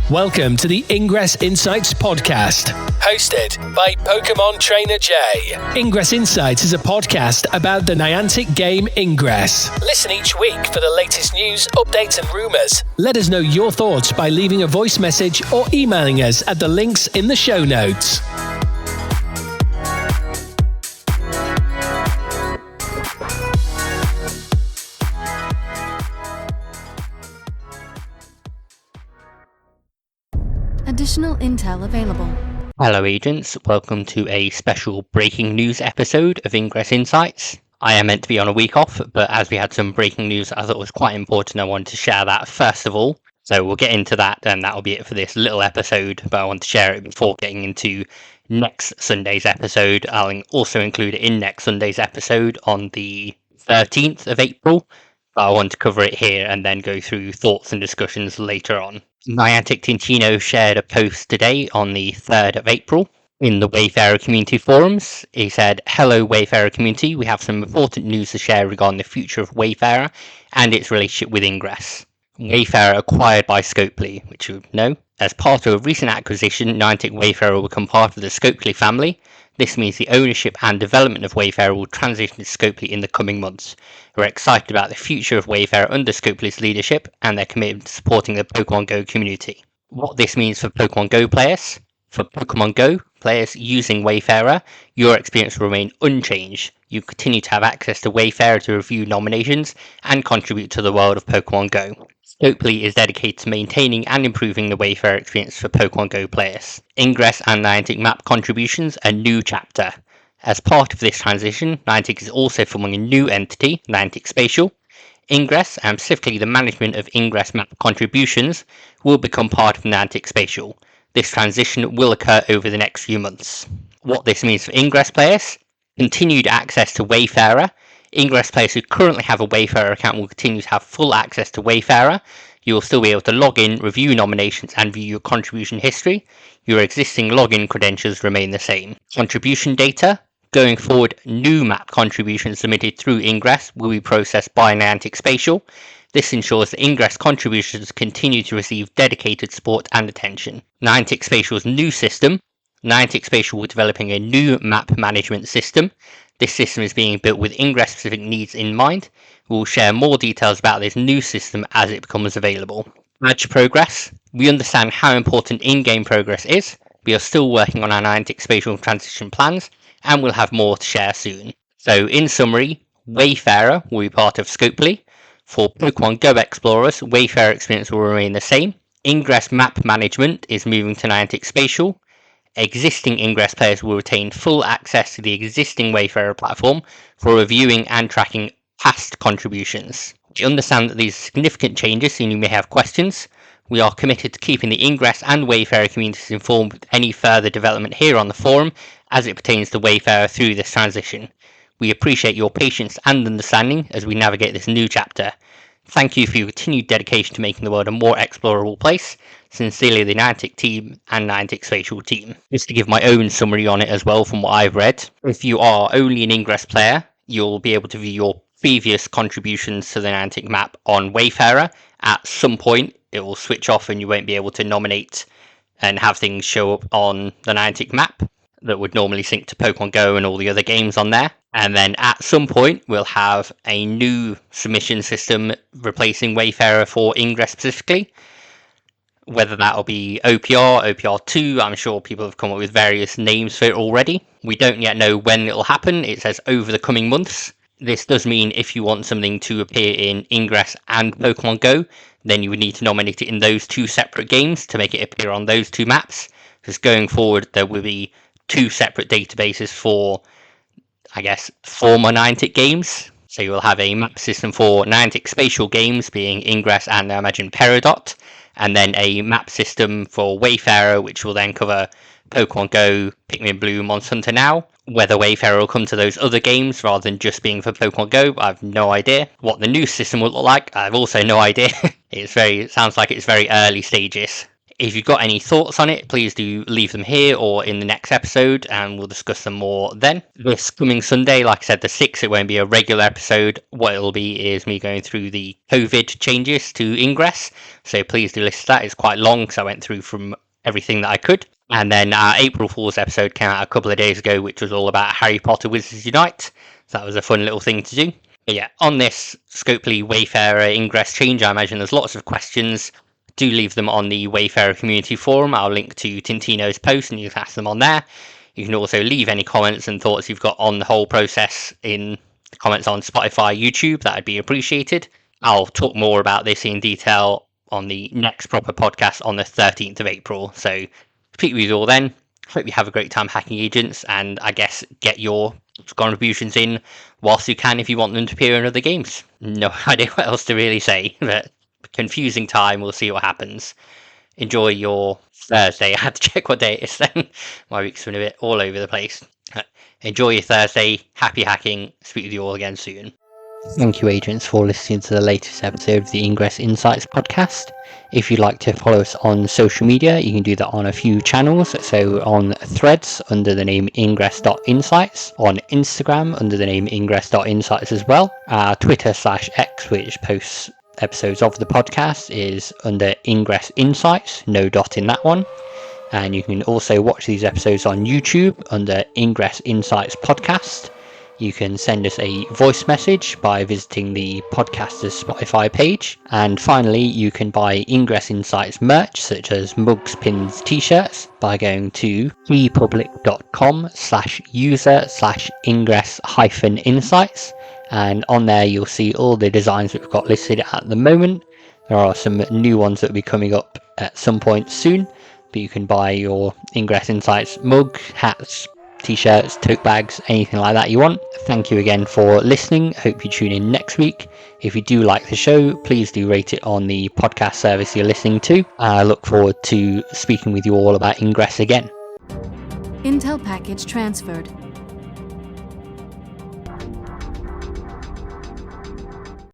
Welcome to the Ingress Insights podcast, hosted by Pokemon Trainer Jay. Ingress Insights is a podcast about the Niantic game Ingress. Listen each week for the latest news, updates and rumours. Let us know your thoughts by leaving a voice message or emailing us at the links in the show notes. Additional intel available. Hello agents, welcome to a special breaking news episode of Ingress Insights. I am meant to be on a week off, but as we had some breaking news I thought it was quite important, I wanted to share that first of all. So we'll get into that and that'll be it for this little episode, but I want to share it before getting into next Sunday's episode. I'll also include it in next Sunday's episode on the 13th of April. I want to cover it here and then go through thoughts and discussions later on. NianticTintino shared a post today on the 3rd of April in the Wayfarer community forums. He said, "Hello Wayfarer community, we have some important news to share regarding the future of Wayfarer and its relationship with Ingress. Wayfarer acquired by Scopely," which you know. "As part of a recent acquisition, Niantic Wayfarer will become part of the Scopely family. This means the ownership and development of Wayfarer will transition to Scopely in the coming months. We're excited about the future of Wayfarer under Scopely's leadership and their commitment to supporting the Pokemon Go community." What this means for Pokemon Go players? For Pokemon Go players using Wayfarer, your experience will remain unchanged. You continue to have access to Wayfarer to review nominations and contribute to the world of Pokemon Go. Scopely is dedicated to maintaining and improving the Wayfarer experience for Pokemon Go players. Ingress and Niantic Map contributions, a new chapter. As part of this transition, Niantic is also forming a new entity, Niantic Spatial. Ingress, and specifically the management of Ingress Map contributions, will become part of Niantic Spatial. This transition will occur over the next few months. What this means for Ingress players: continued access to Wayfarer. Ingress players who currently have a Wayfarer account will continue to have full access to Wayfarer. You will still be able to log in, review nominations and view your contribution history. Your existing login credentials remain the same. Contribution data. Going forward, new map contributions submitted through Ingress will be processed by Niantic Spatial. This ensures that Ingress contributions continue to receive dedicated support and attention. Niantic Spatial's new system. Niantic Spatial will be developing a new map management system. This system is being built with Ingress specific needs in mind. We will share more details about this new system as it becomes available. Badge progress. We understand how important in-game progress is. We are still working on our Niantic Spatial transition plans and we'll have more to share soon. So in summary, Wayfarer will be part of Scopely. For Pokemon Go explorers, Wayfarer experience will remain the same. Ingress map management is moving to Niantic Spatial. Existing Ingress players will retain full access to the existing Wayfarer platform for reviewing and tracking past contributions. We understand that these are significant changes and you may have questions. We are committed to keeping the Ingress and Wayfarer communities informed with any further development here on the forum as it pertains to Wayfarer through this transition. We appreciate your patience and understanding as we navigate this new chapter. Thank you for your continued dedication to making the world a more explorable place. Sincerely, the Niantic team and Niantic Spatial team. Just to give my own summary on it as well from what I've read. If you are only an Ingress player, you'll be able to view your previous contributions to the Niantic map on Wayfarer. At some point, it will switch off and you won't be able to nominate and have things show up on the Niantic map that would normally sync to Pokemon Go and all the other games on there. And then at some point, we'll have a new submission system replacing Wayfarer for Ingress specifically. Whether that'll be OPR, OPR2, I'm sure people have come up with various names for it already. We don't yet know when it'll happen. It says over the coming months. This does mean if you want something to appear in Ingress and Pokemon Go, then you would need to nominate it in those two separate games to make it appear on those two maps. Because going forward, there will be two separate databases for, I guess, former Niantic games. So you'll have a map system for Niantic Spatial games, being Ingress and I imagine Peridot, and then a map system for Wayfarer, which will then cover Pokemon Go, Pikmin Blue, Monster Hunter Now. Whether Wayfarer will come to those other games rather than just being for Pokemon Go, I've no idea. What the new system will look like, I've also no idea. It sounds like it's very early stages. If you've got any thoughts on it, please do leave them here or in the next episode, and we'll discuss them more then. This coming Sunday, like I said, the 6th, it won't be a regular episode. What it'll be is me going through the COVID changes to Ingress, so please do listen to that. It's quite long because I went through from everything that I could. And then our April Fool's episode came out a couple of days ago, which was all about Harry Potter Wizards Unite. So that was a fun little thing to do. But yeah, on this Scopely Wayfarer Ingress change, I imagine there's lots of questions. Do leave them on the Wayfarer community forum. I'll link to Tintino's post and you can ask them on there. You can also leave any comments and thoughts you've got on the whole process in the comments on Spotify, YouTube. That would be appreciated. I'll talk more about this in detail on the next proper podcast on the 13th of April. So speak with you all then. Hope you have a great time hacking agents, and I guess get your contributions in whilst you can if you want them to appear in other games. No idea what else to really say, but confusing time. We'll see what happens. Enjoy your Thursday. I had to check what day it is then. My week's been a bit all over the place. Enjoy your Thursday. Happy hacking. Speak with you all again soon. Thank you, agents, for listening to the latest episode of the Ingress Insights podcast. If you'd like to follow us on social media, you can do that on a few channels. So on Threads under the name ingress.insights, on Instagram under the name ingress.insights as well. Twitter/X, which posts episodes of the podcast, is under Ingress Insights, no dot in that one. And you can also watch these episodes on YouTube under Ingress Insights Podcast. You can send us a voice message by visiting the podcaster's Spotify page. And finally, you can buy Ingress Insights merch, such as mugs, pins, t-shirts, by going to epublic.com/user/ingress-insights. And on there, you'll see all the designs that we've got listed at the moment. There are some new ones that will be coming up at some point soon, but you can buy your Ingress Insights mug, hats, t-shirts, tote bags, anything like that you want. Thank you again for listening. Hope you tune in next week. If you do like the show, please do rate it on the podcast service you're listening to. I look forward to speaking with you all about Ingress again. Intel package transferred.